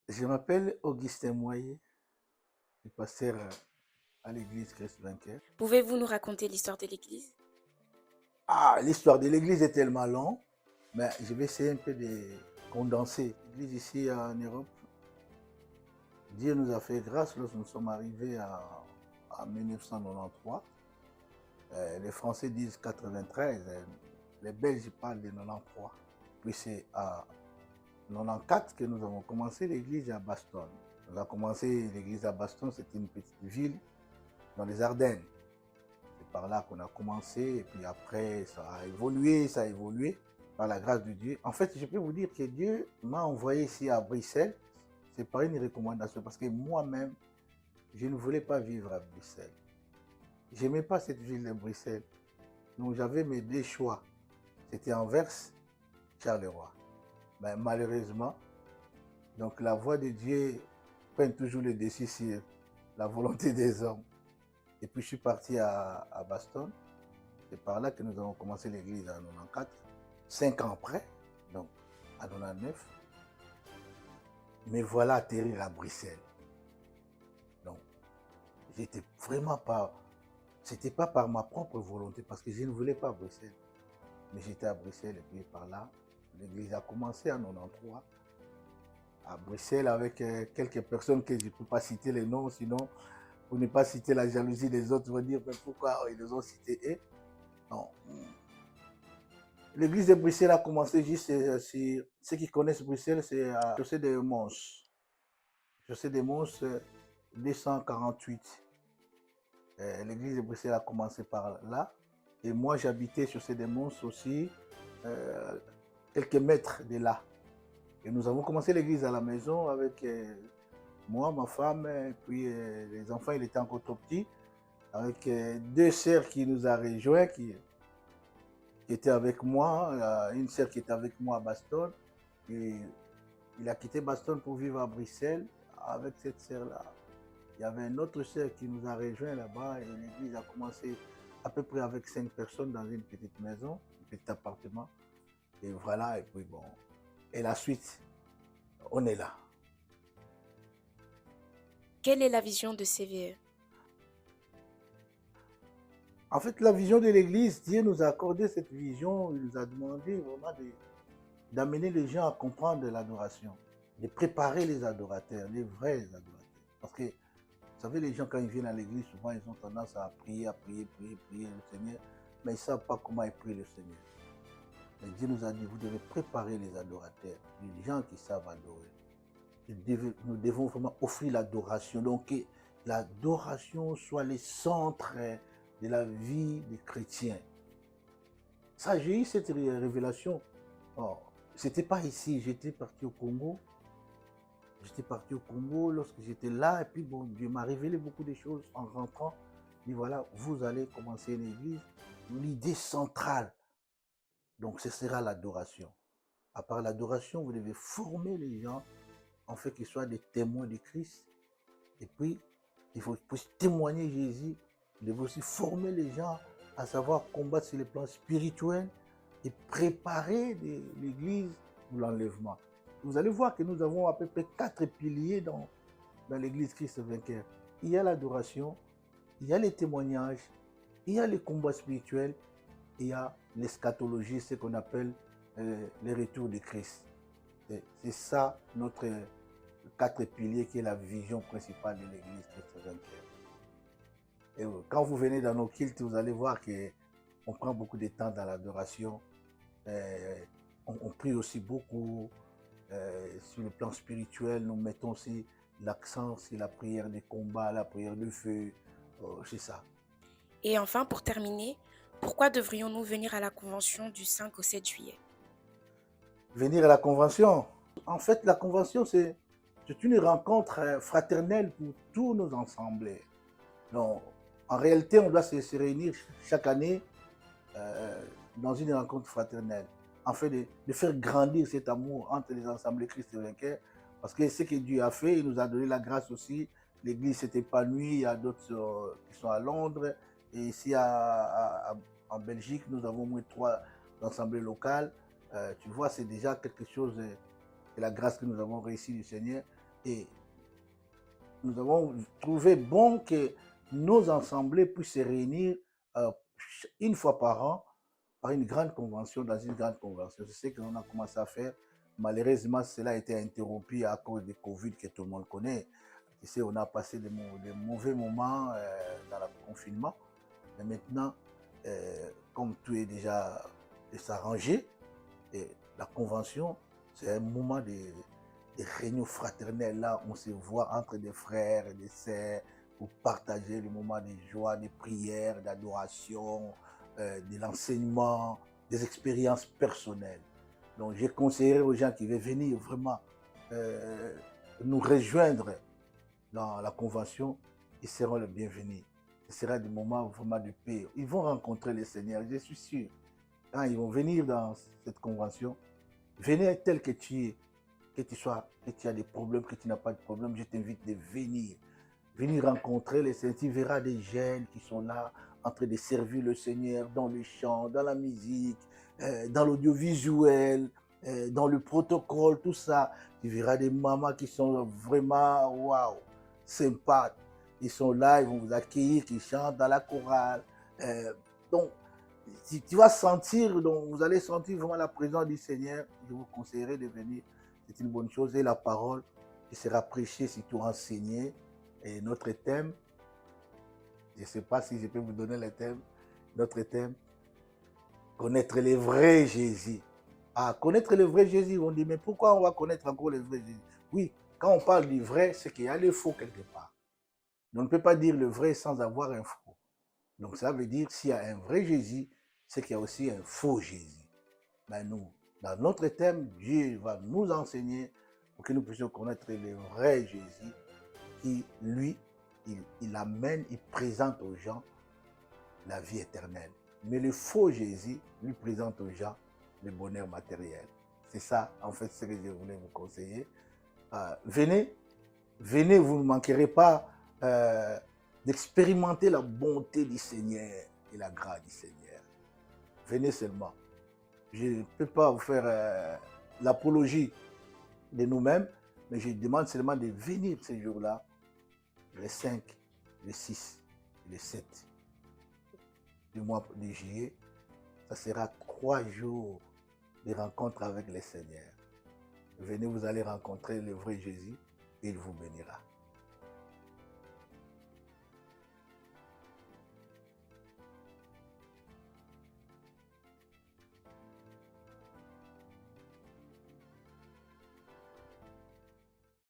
Je m'appelle Augustin Moyer, je suis pasteur à l'église Christ Vainqueur. Pouvez-vous nous raconter l'histoire de l'Église? Ah, l'histoire de l'église est tellement longue, mais je vais essayer un peu de condenser. L'église ici en Europe, Dieu nous a fait grâce lorsque nous sommes arrivés en 1993. Les Français disent 93, les Belges parlent de 93. Puis c'est à 94 que nous avons commencé l'église à Bastogne. Nous avons commencé l'église à Bastogne, c'était une petite ville dans les Ardennes. C'est par là qu'on a commencé et puis après ça a évolué par la grâce de Dieu. En fait, je peux vous dire que Dieu m'a envoyé ici à Bruxelles, c'est pas une recommandation parce que moi-même, je ne voulais pas vivre à Bruxelles. Je n'aimais pas cette ville de Bruxelles. Donc j'avais mes deux choix. C'était Anvers, Charleroi. Mais malheureusement, donc la voix de Dieu prend toujours le dessus sur la volonté des hommes. Et puis je suis parti à Bastogne. C'est par là que nous avons commencé l'église en 94, 5 ans après, donc en 99. Mais voilà atterrir à Bruxelles. Donc, j'étais vraiment pas. C'était pas par ma propre volonté, parce que je ne voulais pas Bruxelles. Mais j'étais à Bruxelles et puis par là, l'église a commencé en 93. À Bruxelles avec quelques personnes que je ne peux pas citer les noms, sinon, pour ne pas citer la jalousie des autres, vont dire mais pourquoi ils les ont cités eux. Non. L'église de Bruxelles a commencé juste sur ceux qui connaissent Bruxelles, c'est à Chaussée des Mons. Chaussée des Mons 248. L'église de Bruxelles a commencé par là. Et moi, j'habitais Chaussée des Mons aussi, euh, quelques mètres de là. Et nous avons commencé l'église à la maison avec moi, ma femme, et puis les enfants, ils étaient encore trop petits, avec deux sœurs qui nous ont rejoints, qui était avec moi, une sœur qui était avec moi à Bastogne. Et il a quitté Bastogne pour vivre à Bruxelles avec cette sœur-là. Il y avait une autre sœur qui nous a rejoint là-bas et l'église a commencé à peu près avec 5 personnes dans une petite maison, un petit appartement. Et voilà, et puis bon. Et la suite, on est là. Quelle est la vision de CVE? En fait, la vision de l'église, Dieu nous a accordé cette vision, il nous a demandé vraiment d'amener les gens à comprendre l'adoration, de préparer les adorateurs, les vrais adorateurs. Parce que, vous savez, les gens, quand ils viennent à l'église, souvent, ils ont tendance à prier, prier le Seigneur, mais ils ne savent pas comment ils prient le Seigneur. Mais Dieu nous a dit, vous devez préparer les adorateurs, les gens qui savent adorer. Nous devons vraiment offrir l'adoration. Donc, que l'adoration soit le centre de la vie des chrétiens. Ça, j'ai eu cette révélation. Oh, c'était pas ici, j'étais parti au Congo. J'étais parti au Congo lorsque j'étais là, et puis bon, Dieu m'a révélé beaucoup de choses en rentrant. Il dit voilà, vous allez commencer une église. L'idée centrale, donc ce sera l'adoration. À part l'adoration, vous devez former les gens en fait qu'ils soient des témoins de Christ. Et puis, il faut témoigner Jésus. Vous devez aussi former les gens à savoir combattre sur le plan spirituel et préparer l'église pour l'enlèvement. Vous allez voir que nous avons à peu près 4 piliers dans l'église Christ vainqueur. Il y a l'adoration, il y a les témoignages, il y a les combats spirituels, il y a l'eschatologie, ce qu'on appelle le retour de Christ. C'est ça notre 4 piliers qui est la vision principale de l'église Christ vainqueur. Et quand vous venez dans nos cultes, vous allez voir qu'on prend beaucoup de temps dans l'adoration. On prie aussi beaucoup sur le plan spirituel. Nous mettons aussi l'accent sur la prière des combats, la prière de feu. C'est ça. Et enfin, pour terminer, pourquoi devrions-nous venir à la convention du 5 au 7 juillet? Venir à la convention. En fait, la convention, c'est une rencontre fraternelle pour tous nos assemblées. Donc, en réalité, on doit se réunir chaque année dans une rencontre fraternelle, en fait de faire grandir cet amour entre les assemblées Christ vainqueur, parce que ce que Dieu a fait, il nous a donné la grâce aussi. L'église s'est épanouie, il y a d'autres qui sont à Londres, et ici en Belgique, nous avons au moins 3 assemblées locales. Tu vois, c'est déjà quelque chose de la grâce que nous avons réussi du Seigneur. Et nous avons trouvé bon que nos assemblées puissent se réunir euh, une fois par an par une grande convention, dans une grande convention. C'est ce qu'on a commencé à faire. Malheureusement, cela a été interrompu à cause du Covid que tout le monde connaît. Tu sais, on a passé des mauvais moments dans le confinement. Mais maintenant, comme tout est déjà s'arrangé, et la convention, c'est un moment de réunion fraternelle. Là, on se voit entre des frères et des sœurs pour partager le moment de joie, de prière, d'adoration, de l'enseignement, des expériences personnelles. Donc, j'ai conseillé aux gens qui veulent venir vraiment euh, nous rejoindre dans la convention, ils seront les bienvenus. Ce sera des moments vraiment de paix. Ils vont rencontrer le Seigneur, je suis sûr. Quand ils vont venir dans cette convention, venez tel que tu es, que tu sois, que tu as des problèmes, que tu n'as pas de problème, je t'invite de venir. Venir rencontrer les saints. Tu verras des jeunes qui sont là en train de servir le Seigneur dans le chant, dans la musique, dans l'audiovisuel, dans le protocole, tout ça. Tu verras des mamans qui sont vraiment, waouh, sympas. Ils sont là, ils vont vous accueillir, qui chantent dans la chorale. Donc, si tu vas sentir, donc vous allez sentir vraiment la présence du Seigneur. Je vous conseillerais de venir. C'est une bonne chose. Et la parole qui sera prêchée, surtout enseignée. Et notre thème, je ne sais pas si je peux vous donner le thème. Notre thème, connaître le vrai Jésus. Ah, connaître le vrai Jésus, on dit, mais pourquoi on va connaître encore le vrai Jésus? Oui, quand on parle du vrai, c'est qu'il y a le faux quelque part. On ne peut pas dire le vrai sans avoir un faux. Donc ça veut dire s'il y a un vrai Jésus, c'est qu'il y a aussi un faux Jésus. Ben nous, dans notre thème, Dieu va nous enseigner pour que nous puissions connaître le vrai Jésus qui, lui, il amène, il présente aux gens la vie éternelle. Mais le faux Jésus lui présente aux gens le bonheur matériel. C'est ça, en fait, ce que je voulais vous conseiller. Venez, venez, vous ne manquerez pas d'expérimenter la bonté du Seigneur et la grâce du Seigneur. Venez seulement. Je ne peux pas vous faire l'apologie de nous-mêmes, mais je demande seulement de venir ces jours-là, les 5, les 6 et les 7 du mois de juillet. Ça sera 3 jours de rencontre avec le Seigneur. Venez, vous allez rencontrer le vrai Jésus et il vous bénira.